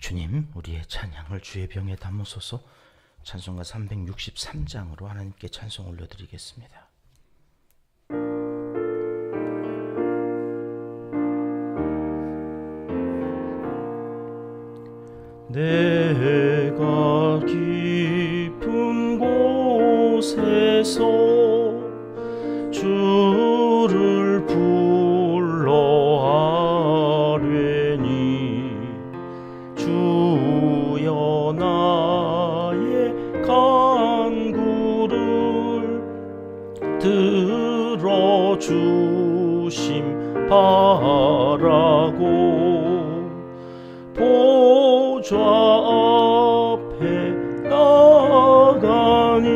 주님, 우리의 찬양을 주의 병에 담으소서. 찬송가 363장으로 하나님께 찬송 올려드리겠습니다. 내가 깊은 곳에서 주를 불러하려니 주여 나의 간구를 들어주심 바라고 보좌 앞에 나가니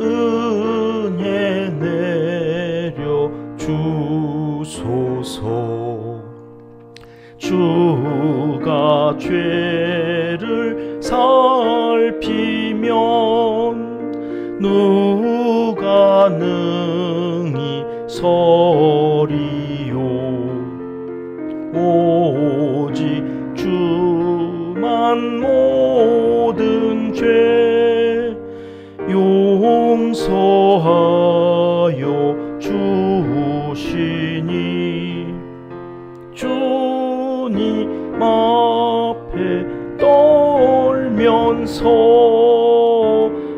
은혜 내려 주소서. 주가 죄를 살피면 누가 능히 서리요. 오직 주만 모든 죄 용서하여 주시니 주님 앞에 떨면서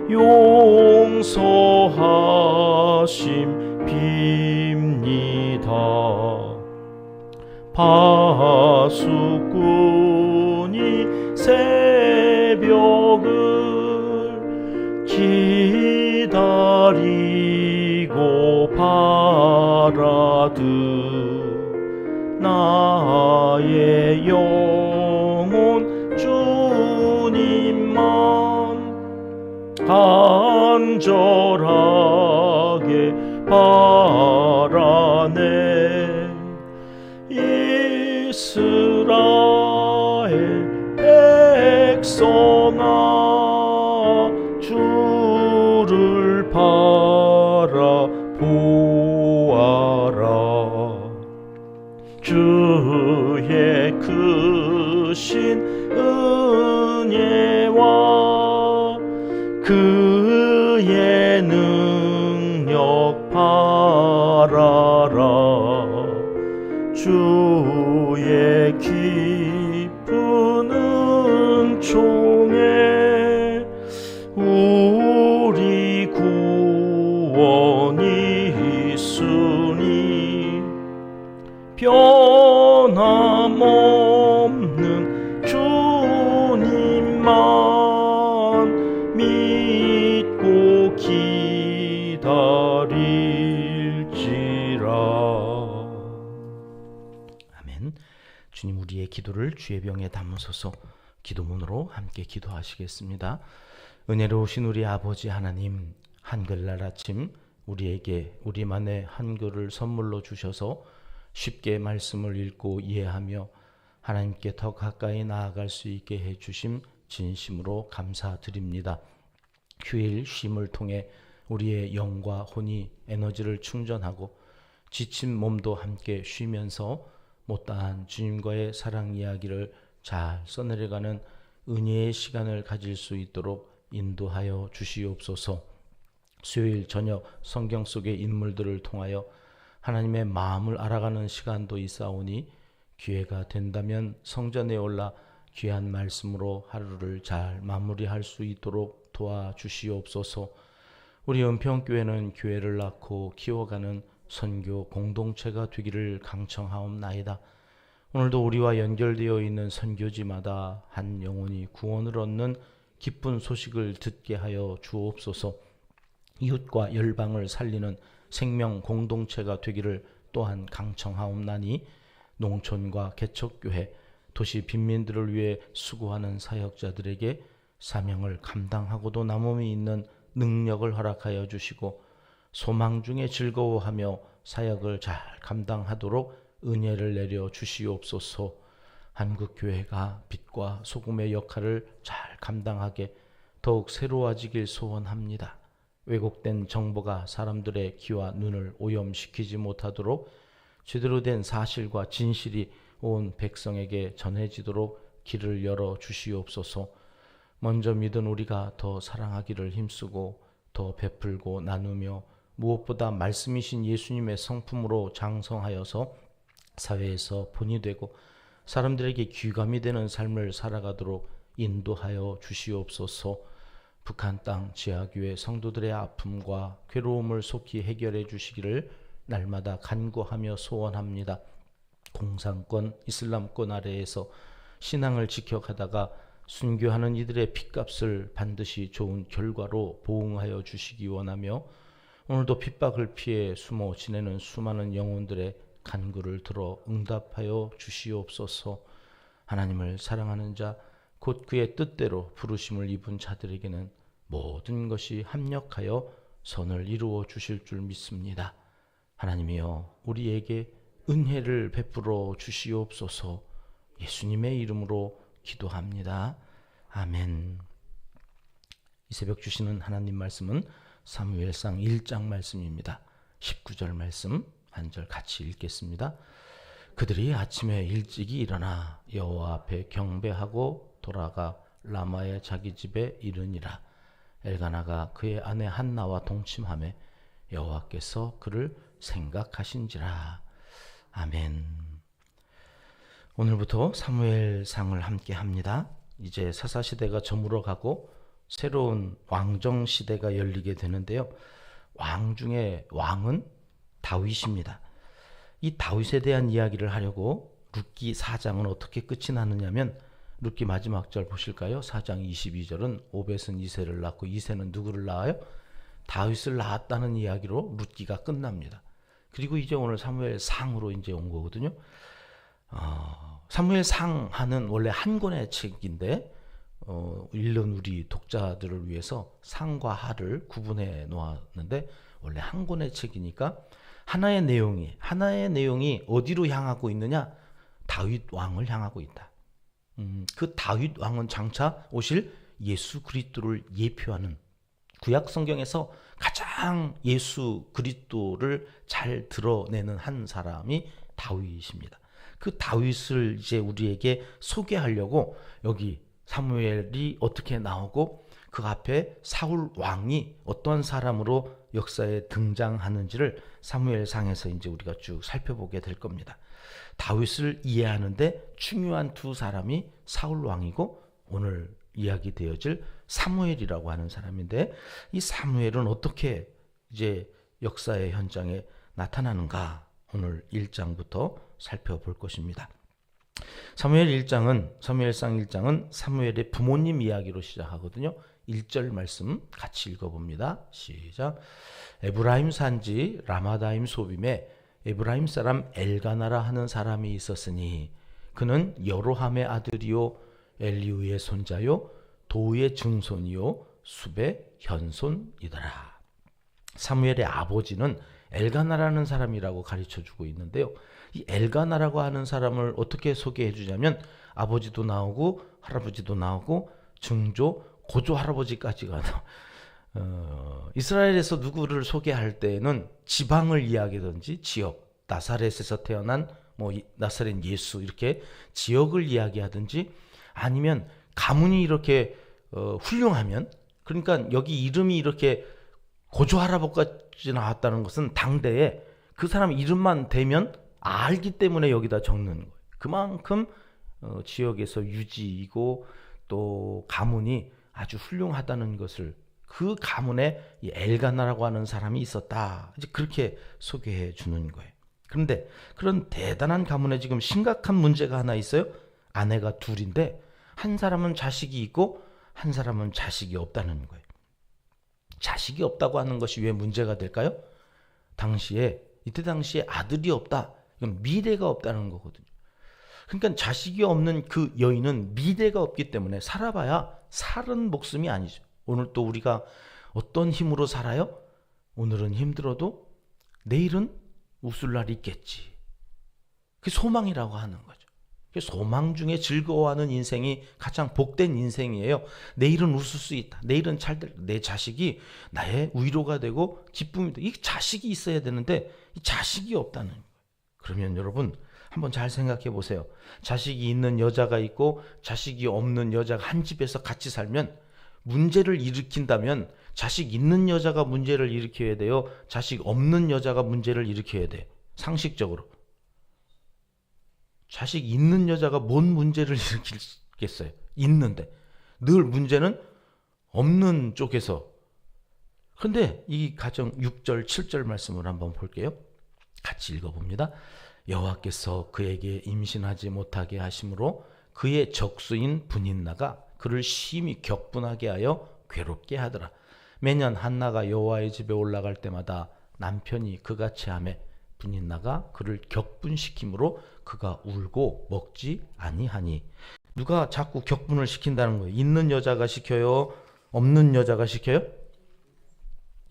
용서하심 빕니다. 파수꾼이 새벽을 기다리고 바라듯 나의 영혼 주님만 간절하게 바라네. 이스라엘 백성아, 주를 바라보아라. 주의 크신 은혜와 그의 능력 바라라. 주의 깊은 은총에 우리 구원이 있으니 변함없는 주님만 믿고 기다릴지라. 아멘. 주님, 우리의 기도를 주의 병에 담으소서. 기도문으로 함께 기도하시겠습니다. 은혜로우신 우리 아버지 하나님, 한글날 아침 우리에게 우리만의 한글을 선물로 주셔서 쉽게 말씀을 읽고 이해하며 하나님께 더 가까이 나아갈 수 있게 해주심 진심으로 감사드립니다. 휴일 쉼을 통해 우리의 영과 혼이 에너지를 충전하고 지친 몸도 함께 쉬면서 못다한 주님과의 사랑 이야기를 잘 써내려가는 은혜의 시간을 가질 수 있도록 인도하여 주시옵소서. 수요일 저녁 성경 속의 인물들을 통하여 하나님의 마음을 알아가는 시간도 있사오니 기회가 된다면 성전에 올라 귀한 말씀으로 하루를 잘 마무리할 수 있도록 도와주시옵소서. 우리 은평교회는 교회를 낳고 키워가는 선교 공동체가 되기를 강청하옵나이다. 오늘도 우리와 연결되어 있는 선교지마다 한 영혼이 구원을 얻는 기쁜 소식을 듣게 하여 주옵소서. 이웃과 열방을 살리는 생명 공동체가 되기를 또한 강청하옵나니 농촌과 개척교회, 도시 빈민들을 위해 수고하는 사역자들에게 사명을 감당하고도 남음이 있는 능력을 허락하여 주시고 소망 중에 즐거워하며 사역을 잘 감당하도록 은혜를 내려 주시옵소서. 한국교회가 빛과 소금의 역할을 잘 감당하게 더욱 새로워지길 소원합니다. 왜곡된 정보가 사람들의 귀와 눈을 오염시키지 못하도록 제대로 된 사실과 진실이 온 백성에게 전해지도록 길을 열어 주시옵소서. 먼저 믿은 우리가 더 사랑하기를 힘쓰고 더 베풀고 나누며 무엇보다 말씀이신 예수님의 성품으로 장성하여서 사회에서 본이 되고 사람들에게 귀감이 되는 삶을 살아가도록 인도하여 주시옵소서. 북한 땅 지하교회 성도들의 아픔과 괴로움을 속히 해결해 주시기를 날마다 간구하며 소원합니다. 공산권, 이슬람권 아래에서 신앙을 지켜가다가 순교하는 이들의 핏값을 반드시 좋은 결과로 보응하여 주시기 원하며 오늘도 핍박을 피해 숨어 지내는 수많은 영혼들의 간구를 들어 응답하여 주시옵소서. 하나님을 사랑하는 자, 곧 그의 뜻대로 부르심을 입은 자들에게는 모든 것이 합력하여 선을 이루어 주실 줄 믿습니다. 하나님이여, 우리에게 은혜를 베풀어 주시옵소서. 예수님의 이름으로 기도합니다. 아멘. 이 새벽 주시는 하나님 말씀은 사무엘상 1장 말씀입니다. 19절 말씀 한 절 같이 읽겠습니다. 그들이 아침에 일찍이 일어나 여호와 앞에 경배하고 돌아가 라마의 자기 집에 이르니라. 엘가나가 그의 아내 한나와 동침하매 여호와께서 그를 생각하신지라. 아멘. 오늘부터 사무엘상을 함께 합니다. 이제 사사시대가 저물어가고 새로운 왕정시대가 열리게 되는데요. 왕 중에 왕은 다윗입니다. 이 다윗에 대한 이야기를 하려고 룻기 4장은 어떻게 끝이 나느냐면 룻기 마지막 절 보실까요? 4장 22절은 오벳은 이새를 낳고 이새는 누구를 낳아요? 다윗을 낳았다는 이야기로 룻기가 끝납니다. 그리고 이제 오늘 사무엘상으로 이제 온 거거든요. 사무엘상하는 원래 한 권의 책인데 읽는 우리 독자들을 위해서 상과 하를 구분해 놓았는데 원래 한 권의 책이니까 하나의 내용이 어디로 향하고 있느냐? 다윗 왕을 향하고 있다. 그 다윗 왕은 장차 오실 예수 그리스도를 예표하는 구약 성경에서 가장 예수 그리스도를 잘 드러내는 한 사람이 다윗입니다. 그 다윗을 이제 우리에게 소개하려고 여기 사무엘이 어떻게 나오고 그 앞에 사울 왕이 어떠한 사람으로 역사에 등장하는지를 사무엘상에서 이제 우리가 쭉 살펴보게 될 겁니다. 다윗을 이해하는데 중요한 두 사람이 사울 왕이고 오늘 이야기되어질 사무엘이라고 하는 사람인데 이 사무엘은 어떻게 이제 역사의 현장에 나타나는가 오늘 1장부터 살펴볼 것입니다. 사무엘상 1장은 사무엘의 부모님 이야기로 시작하거든요. 1절 말씀 같이 읽어봅니다. 시작. 에브라임 산지 라마다임 소빔에 에브라임 사람 엘가나라 하는 사람이 있었으니 그는 여로함의 아들이요 엘리우의 손자요 도우의 증손이요 숲의 현손이더라. 사무엘의 아버지는 엘가나라는 사람이라고 가르쳐주고 있는데요. 이 엘가나라고 하는 사람을 어떻게 소개해 주냐면 아버지도 나오고 할아버지도 나오고 증조 고조 할아버지까지가 이스라엘에서 누구를 소개할 때는 지방을 이야기하든지 지역, 나사렛에서 태어난 나사렛 예수 이렇게 지역을 이야기하든지 아니면 가문이 이렇게 훌륭하면 그러니까 여기 이름이 이렇게 고조 할아버지까지 나왔다는 것은 당대에 그 사람 이름만 대면 알기 때문에 여기다 적는 거예요. 그만큼 지역에서 유지이고 또 가문이 아주 훌륭하다는 것을 그 가문에 이 엘가나라고 하는 사람이 있었다. 이제 그렇게 소개해 주는 거예요. 그런데 그런 대단한 가문에 지금 심각한 문제가 하나 있어요. 아내가 둘인데 한 사람은 자식이 있고 한 사람은 자식이 없다는 거예요. 자식이 없다고 하는 것이 왜 문제가 될까요? 이때 당시에 아들이 없다. 이건 미래가 없다는 거거든요. 그러니까 자식이 없는 그 여인은 미래가 없기 때문에 살아봐야 살은 목숨이 아니죠. 오늘 또 우리가 어떤 힘으로 살아요? 오늘은 힘들어도 내일은 웃을 날이 있겠지. 그게 소망이라고 하는 거죠. 소망 중에 즐거워하는 인생이 가장 복된 인생이에요. 내일은 웃을 수 있다. 내일은 내 자식이 나의 위로가 되고 기쁨이 되고 이 자식이 있어야 되는데 이 자식이 없다는 거예요. 그러면 여러분 한번 잘 생각해 보세요. 자식이 있는 여자가 있고 자식이 없는 여자가 한 집에서 같이 살면 문제를 일으킨다면 자식 있는 여자가 문제를 일으켜야 돼요? 자식 없는 여자가 문제를 일으켜야 돼요? 상식적으로. 자식 있는 여자가 뭔 문제를 일으키겠어요? 있는데. 늘 문제는 없는 쪽에서. 그런데 이 가정 6절, 7절 말씀을 한번 볼게요. 같이 읽어봅니다. 여호와께서 그에게 임신하지 못하게 하심으로 그의 적수인 분인나가 그를 심히 격분하게 하여 괴롭게 하더라. 매년 한나가 여호와의 집에 올라갈 때마다 남편이 그같이 하매 분인나가 그를 격분시키므로 그가 울고 먹지 아니하니. 누가 자꾸 격분을 시킨다는 거예요? 있는 여자가 시켜요? 없는 여자가 시켜요?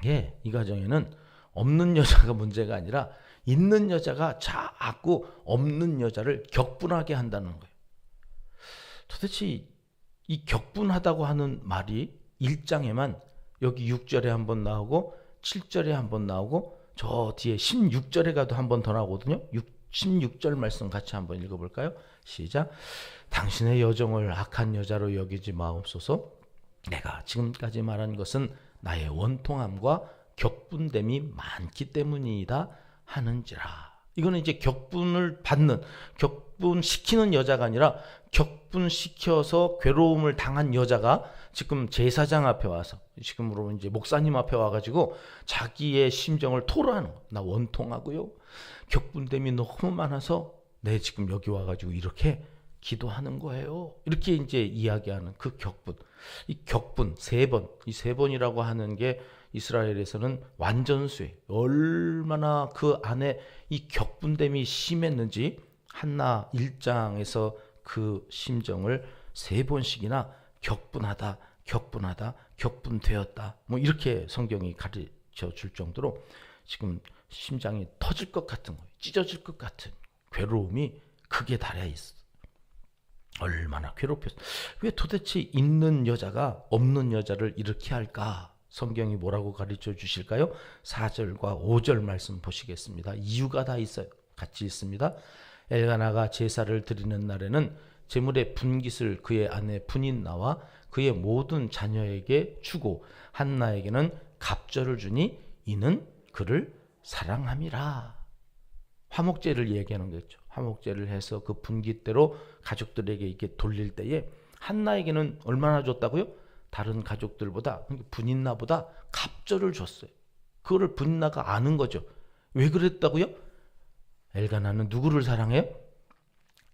예, 이 가정에는 없는 여자가 문제가 아니라 있는 여자가 자꾸 없는 여자를 격분하게 한다는 거예요. 도대체 이 격분하다고 하는 말이 1장에만 여기 6절에 한번 나오고 7절에 한번 나오고 저 뒤에 16절에 가도 한번 더 나오거든요. 16절 말씀 같이 한번 읽어볼까요? 시작. 당신의 여종을 악한 여자로 여기지 마옵소서. 내가 지금까지 말한 것은 나의 원통함과 격분됨이 많기 때문이다 하는지라. 이거는 이제 격분을 받는, 격분시키는 여자가 아니라 격분시켜서 괴로움을 당한 여자가 지금 제사장 앞에 와서, 지금으로 이제 목사님 앞에 와가지고 자기의 심정을 토로하는 거예요. 나 원통하고요, 격분됨이 너무 많아서 내 지금 여기 와가지고 이렇게 기도하는 거예요. 이렇게 이제 이야기하는 그 격분. 이 격분 세 번, 이 세 번이라고 하는 게 이스라엘에서는 완전수예요. 얼마나 그 안에 이 격분됨이 심했는지 한나 1장에서 그 심정을 세 번씩이나 격분하다, 격분하다, 격분되었다, 뭐 이렇게 성경이 가르쳐 줄 정도로 지금 심장이 터질 것 같은 거예요. 찢어질 것 같은 괴로움이 극에 달해 있어. 얼마나 괴롭혔어. 왜 도대체 있는 여자가 없는 여자를 이렇게 할까? 성경이 뭐라고 가르쳐 주실까요? 4절과 5절 말씀 보시겠습니다. 이유가 다 있어요. 같이 있습니다. 엘가나가 제사를 드리는 날에는 제물의 분깃을 그의 아내 분인나와 그의 모든 자녀에게 주고 한나에게는 갑절을 주니 이는 그를 사랑함이라. 화목제를 얘기하는 거죠. 화목제를 해서 그 분깃대로 가족들에게 이렇게 돌릴 때에 한나에게는 얼마나 줬다고요? 다른 가족들보다, 분인나보다 갑절을 줬어요. 그거를 분인나가 아는 거죠. 왜 그랬다고요? 엘가나는 누구를 사랑해요?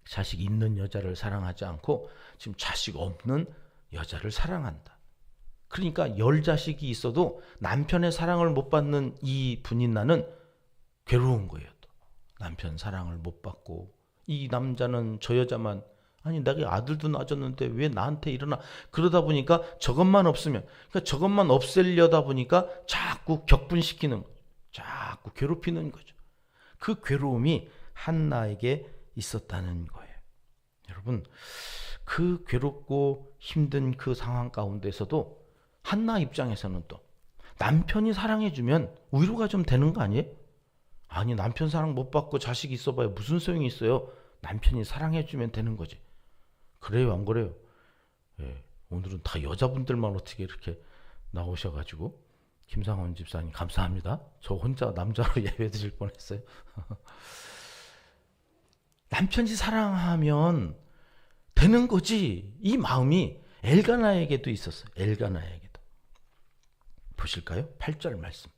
자식 있는 여자를 사랑하지 않고 지금 자식 없는 여자를 사랑한다. 그러니까 10자식이 있어도 남편의 사랑을 못 받는 이 분인나는 괴로운 거예요. 또 남편 사랑을 못 받고, 이 남자는 저 여자만, 아니 내가 아들도 낳아줬는데 왜 나한테 이러나. 그러다 보니까 저것만 없으면, 그러니까 저것만 없애려다 보니까 자꾸 격분시키는 거죠. 자꾸 괴롭히는 거죠. 그 괴로움이 한나에게 있었다는 거예요. 여러분, 그 괴롭고 힘든 그 상황 가운데서도 한나 입장에서는 또 남편이 사랑해주면 위로가 좀 되는 거 아니에요? 아니 남편 사랑 못 받고 자식이 있어봐야 무슨 소용이 있어요? 남편이 사랑해주면 되는 거지. 그래요, 안 그래요? 예, 오늘은 다 여자분들만 어떻게 이렇게 나오셔가지고. 김상원 집사님 감사합니다. 저 혼자 남자로 예배 드릴 뻔했어요. 남편이 사랑하면 되는 거지. 이 마음이 엘가나에게도 있었어요. 엘가나에게도. 보실까요? 8절 말씀.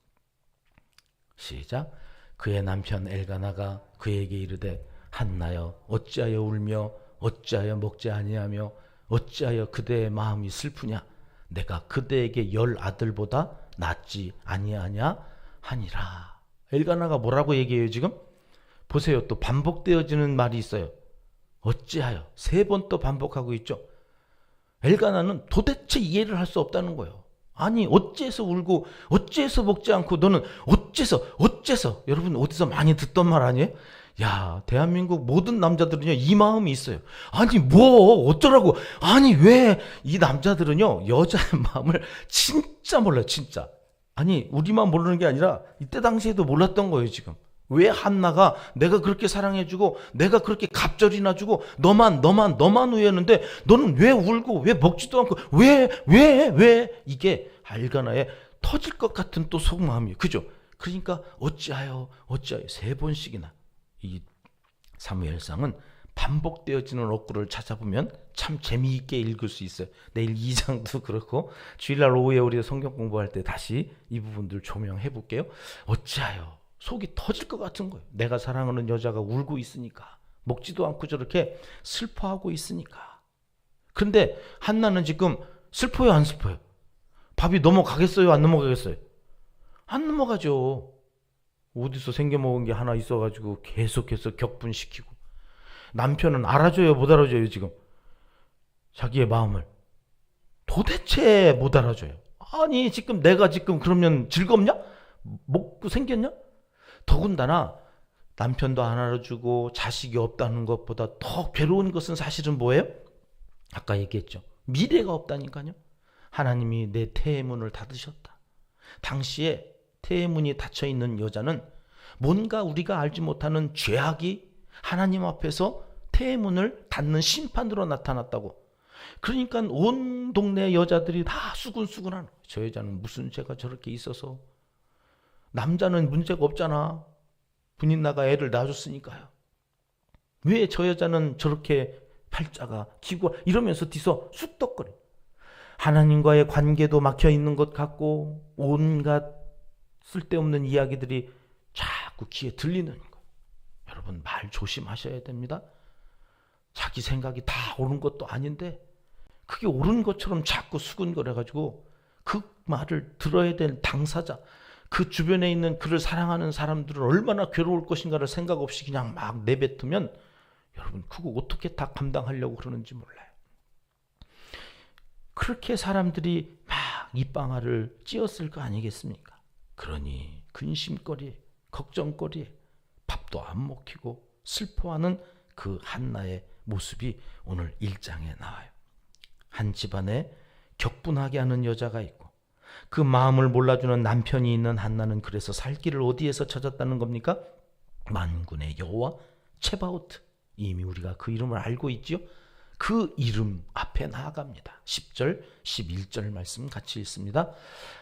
시작. 그의 남편 엘가나가 그에게 이르되 한나여 어찌하여 울며 어찌하여 먹지 아니하며 어찌하여 그대의 마음이 슬프냐. 내가 그대에게 10 아들보다 낫지 아니하냐 하니라. 엘가나가 뭐라고 얘기해요 지금? 보세요. 또 반복되어지는 말이 있어요. 어찌하여 3번 또 반복하고 있죠. 엘가나는 도대체 이해를 할 수 없다는 거예요. 아니 어째서 울고 어째서 먹지 않고 너는 어째서. 여러분 어디서 많이 듣던 말 아니에요? 야, 대한민국 모든 남자들은요 이 마음이 있어요. 아니 뭐 어쩌라고. 아니 왜 이 남자들은요 여자의 마음을 진짜 몰라요. 진짜. 아니 우리만 모르는 게 아니라 이때 당시에도 몰랐던 거예요 지금. 왜 한나가 내가 그렇게 사랑해주고 내가 그렇게 갑절이나 주고 너만 우애했는데 너는 왜 울고 왜 먹지도 않고 왜 이게 알가나에 터질 것 같은 또 속마음이에요. 그죠? 그러니까 어찌하여 3번씩이나 이 사무엘상은 반복되어지는 어구를 찾아보면 참 재미있게 읽을 수 있어요. 내일 2장도 그렇고 주일날 오후에 우리 성경 공부할 때 다시 이 부분들 조명해 볼게요. 어찌하여 속이 터질 것 같은 거예요. 내가 사랑하는 여자가 울고 있으니까, 먹지도 않고 저렇게 슬퍼하고 있으니까. 그런데 한나는 지금 슬퍼요, 안 슬퍼요? 밥이 넘어가겠어요, 안 넘어가겠어요? 안 넘어가죠. 어디서 생겨먹은 게 하나 있어가지고 계속해서 격분시키고. 남편은 알아줘요, 못 알아줘요? 지금 자기의 마음을 도대체 못 알아줘요. 아니 지금 내가 지금 그러면 즐겁냐? 먹고 생겼냐? 더군다나 남편도 안 알아주고 자식이 없다는 것보다 더 괴로운 것은 사실은 뭐예요? 아까 얘기했죠. 미래가 없다니까요. 하나님이 내 태의 문을 닫으셨다. 당시에 태의 문이 닫혀있는 여자는 뭔가 우리가 알지 못하는 죄악이 하나님 앞에서 태의 문을 닫는 심판으로 나타났다고. 그러니까 온 동네 여자들이 다 수근수근하는 거예요. 저 여자는 무슨 죄가 저렇게 있어서. 남자는 문제가 없잖아. 분인 나가 애를 낳아줬으니까요. 왜 저 여자는 저렇게 팔자가 기고 이러면서 뒤서 쑥덕거려. 하나님과의 관계도 막혀있는 것 같고 온갖 쓸데없는 이야기들이 자꾸 귀에 들리는 거예요. 여러분 말 조심하셔야 됩니다. 자기 생각이 다 옳은 것도 아닌데 그게 옳은 것처럼 자꾸 수근거려가지고 그 말을 들어야 될 당사자, 그 주변에 있는 그를 사랑하는 사람들은 얼마나 괴로울 것인가를 생각 없이 그냥 막 내뱉으면 여러분 그거 어떻게 다 감당하려고 그러는지 몰라요. 그렇게 사람들이 막 입방아를 찧었을 거 아니겠습니까? 그러니 근심거리, 걱정거리, 밥도 안 먹히고 슬퍼하는 그 한나의 모습이 오늘 1장에 나와요. 한 집안에 격분하게 하는 여자가 있고 그 마음을 몰라주는 남편이 있는 한나는 그래서 살 길을 어디에서 찾았다는 겁니까? 만군의 여호와 체바오트. 이미 우리가 그 이름을 알고 있지요. 그 이름 앞에 나아갑니다. 10절 11절 말씀 같이 읽습니다.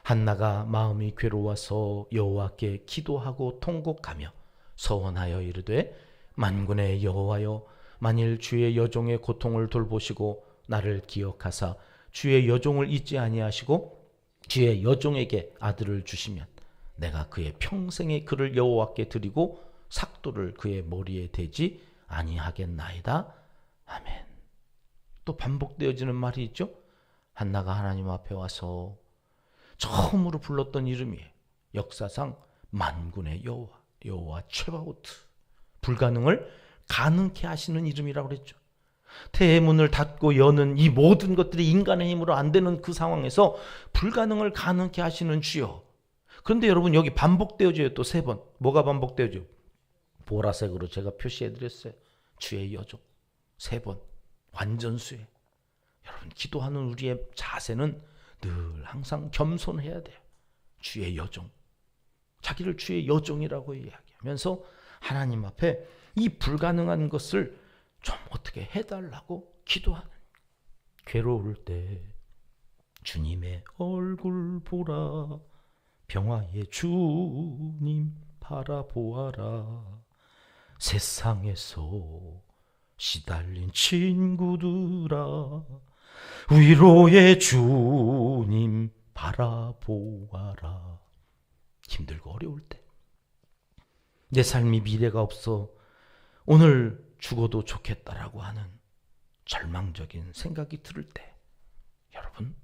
한나가 마음이 괴로워서 여호와께 기도하고 통곡하며 서원하여 이르되 만군의 여호와여 만일 주의 여종의 고통을 돌보시고 나를 기억하사 주의 여종을 잊지 아니하시고 주의 여종에게 아들을 주시면 내가 그의 평생의 그를 여호와께 드리고 삭도를 그의 머리에 대지 아니하겠나이다. 아멘. 또 반복되어지는 말이 있죠. 한나가 하나님 앞에 와서 처음으로 불렀던 이름이에요. 역사상 만군의 여호와 체바오트. 불가능을 가능케 하시는 이름이라고 그랬죠. 태의 문을 닫고 여는 이 모든 것들이 인간의 힘으로 안 되는 그 상황에서 불가능을 가능케 하시는 주여. 그런데 여러분 여기 반복되어져요. 또 3번. 뭐가 반복되어져요? 보라색으로 제가 표시해드렸어요. 주의 여종. 3번. 완전수혜. 여러분 기도하는 우리의 자세는 늘 항상 겸손해야 돼요. 주의 여종. 자기를 주의 여종이라고 이야기하면서 하나님 앞에 이 불가능한 것을 좀 어떻게 해달라고 기도하는. 괴로울 때 주님의 얼굴 보라. 평화의 주님 바라보아라. 세상에서 시달린 친구들아 위로의 주님 바라보아라. 힘들고 어려울 때 내 삶이 미래가 없어 오늘 죽어도 좋겠다라고 하는 절망적인 생각이 들을 때 여러분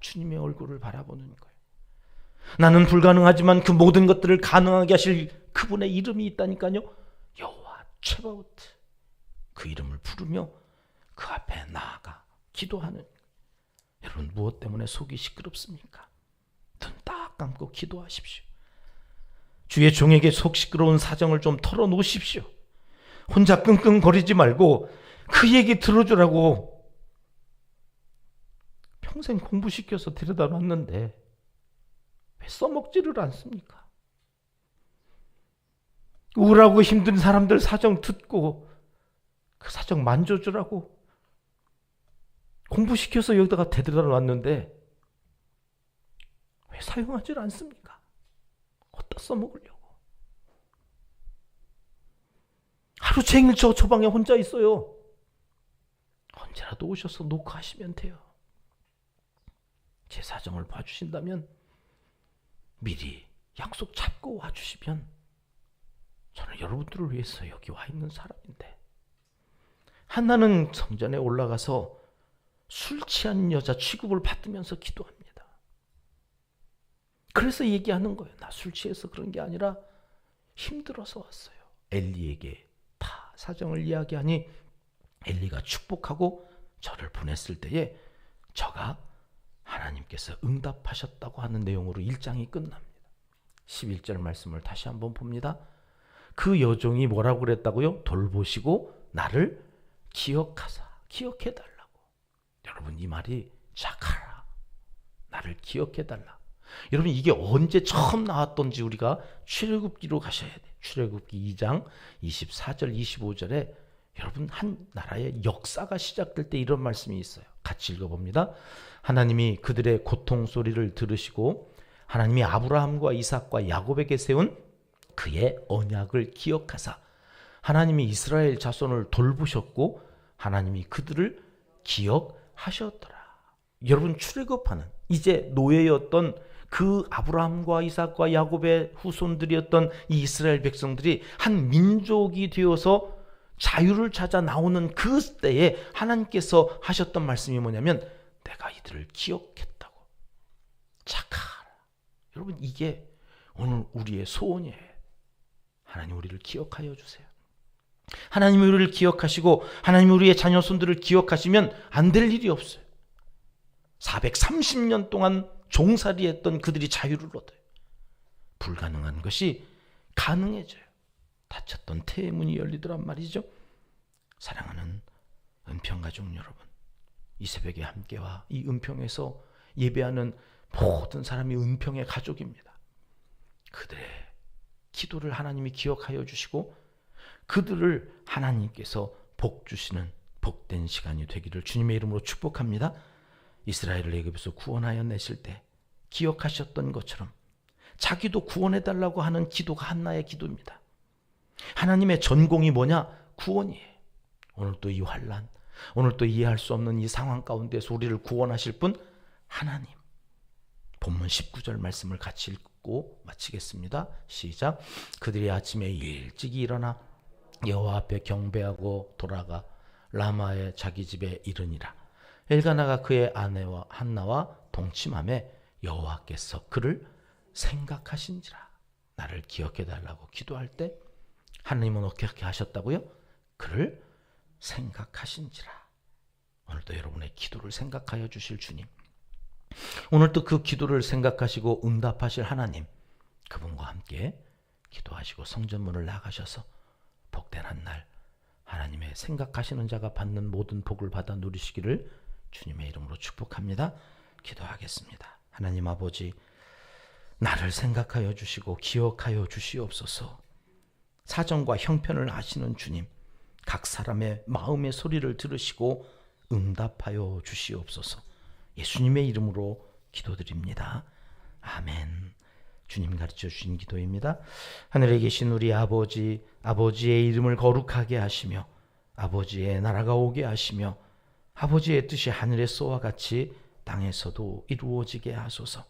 주님의 얼굴을 바라보는 거예요. 나는 불가능하지만 그 모든 것들을 가능하게 하실 그분의 이름이 있다니까요. 여호와 체바오트. 그 이름을 부르며 그 앞에 나아가 기도하는. 여러분 무엇 때문에 속이 시끄럽습니까? 눈 딱 감고 기도하십시오. 주의 종에게 속 시끄러운 사정을 좀 털어놓으십시오. 혼자 끙끙거리지 말고 그 얘기 들어주라고. 평생 공부시켜서 데려다 놨는데 왜 써먹지를 않습니까? 우울하고 힘든 사람들 사정 듣고 그 사정 만져주라고 공부시켜서 여기다가 데려다 놨는데 왜 사용하지 않습니까? 어디다 써먹으려고. 하루 종일 저 방에 혼자 있어요. 언제라도 오셔서 녹화하시면 돼요. 제 사정을 봐주신다면 미리 약속 잡고 와주시면 저는 여러분들을 위해서 여기 와 있는 사람인데, 한나는 성전에 올라가서 술 취한 여자 취급을 받으면서 기도합니다. 그래서 얘기하는 거예요. 나 술 취해서 그런 게 아니라 힘들어서 왔어요. 엘리에게 다 사정을 이야기하니 엘리가 축복하고 저를 보냈을 때에 저가 하나님께서 응답하셨다고 하는 내용으로 1장이 끝납니다. 11절 말씀을 다시 한번 봅니다. 그 여종이 뭐라고 그랬다고요? 돌보시고 나를 기억하사, 기억해달라고. 여러분, 이 말이 자카라, 나를 기억해달라. 여러분, 이게 언제 처음 나왔던지 우리가 출애굽기로 가셔야 돼요. 출애굽기 2장 24절 25절에 여러분, 한 나라의 역사가 시작될 때 이런 말씀이 있어요. 같이 읽어봅니다. 하나님이 그들의 고통 소리를 들으시고 하나님이 아브라함과 이삭과 야곱에게 세운 그의 언약을 기억하사 하나님이 이스라엘 자손을 돌보셨고 하나님이 그들을 기억하셨더라. 여러분, 출애굽하는 이제 노예였던 그 아브라함과 이삭과 야곱의 후손들이었던 이 이스라엘 백성들이 한 민족이 되어서 자유를 찾아 나오는 그 때에 하나님께서 하셨던 말씀이 뭐냐면 내가 이들을 기억했다고. 착하라. 여러분, 이게 오늘 우리의 소원이에요. 하나님 우리를 기억하여 주세요. 하나님 우리를 기억하시고 하나님 우리의 자녀손들을 기억하시면 안 될 일이 없어요. 430년 동안 종살이했던 그들이 자유를 얻어요. 불가능한 것이 가능해져요. 닫혔던 태의 문이 열리더란 말이죠. 사랑하는 은평가족 여러분, 이 새벽에 함께와 이 은평에서 예배하는 모든 사람이 은평의 가족입니다. 그들의 기도를 하나님이 기억하여 주시고 그들을 하나님께서 복 주시는 복된 시간이 되기를 주님의 이름으로 축복합니다. 이스라엘을 애굽에서 구원하여 내실 때 기억하셨던 것처럼 자기도 구원해달라고 하는 기도가 한나의 기도입니다. 하나님의 전공이 뭐냐? 구원이에요. 오늘 또 이 환난, 오늘 또 이해할 수 없는 이 상황 가운데서 우리를 구원하실 분 하나님. 본문 19절 말씀을 같이 읽고 마치겠습니다. 시작. 그들이 아침에 일찍이 일어나 여호와 앞에 경배하고 돌아가 라마의 자기 집에 이르니라. 엘가나가 그의 아내와 한나와 동침하며 여호와께서 그를 생각하신지라. 나를 기억해달라고 기도할 때 하나님은 어떻게 하셨다고요? 그를 생각하신지라. 오늘도 여러분의 기도를 생각하여 주실 주님, 오늘도 그 기도를 생각하시고 응답하실 하나님, 그분과 함께 기도하시고 성전문을 나가셔서 복된 한 날 하나님의 생각하시는 자가 받는 모든 복을 받아 누리시기를 주님의 이름으로 축복합니다. 기도하겠습니다. 하나님 아버지, 나를 생각하여 주시고 기억하여 주시옵소서. 사정과 형편을 아시는 주님, 각 사람의 마음의 소리를 들으시고 응답하여 주시옵소서. 예수님의 이름으로 기도드립니다. 아멘. 주님 가르쳐 주신 기도입니다. 하늘에 계신 우리 아버지, 아버지의 이름을 거룩하게 하시며 아버지의 나라가 오게 하시며 아버지의 뜻이 하늘에서와 같이 땅에서도 이루어지게 하소서.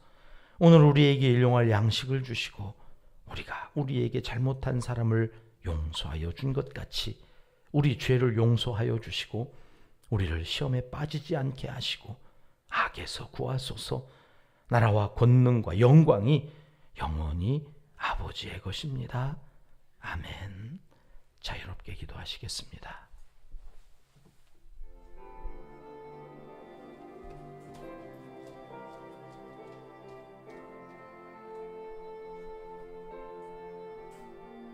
오늘 우리에게 일용할 양식을 주시고 우리가 우리에게 잘못한 사람을 용서하여 준 것 같이 우리 죄를 용서하여 주시고 우리를 시험에 빠지지 않게 하시고 악에서 구하소서. 나라와 권능과 영광이 영원히 아버지의 것입니다. 아멘. 자유롭게 기도하시겠습니다.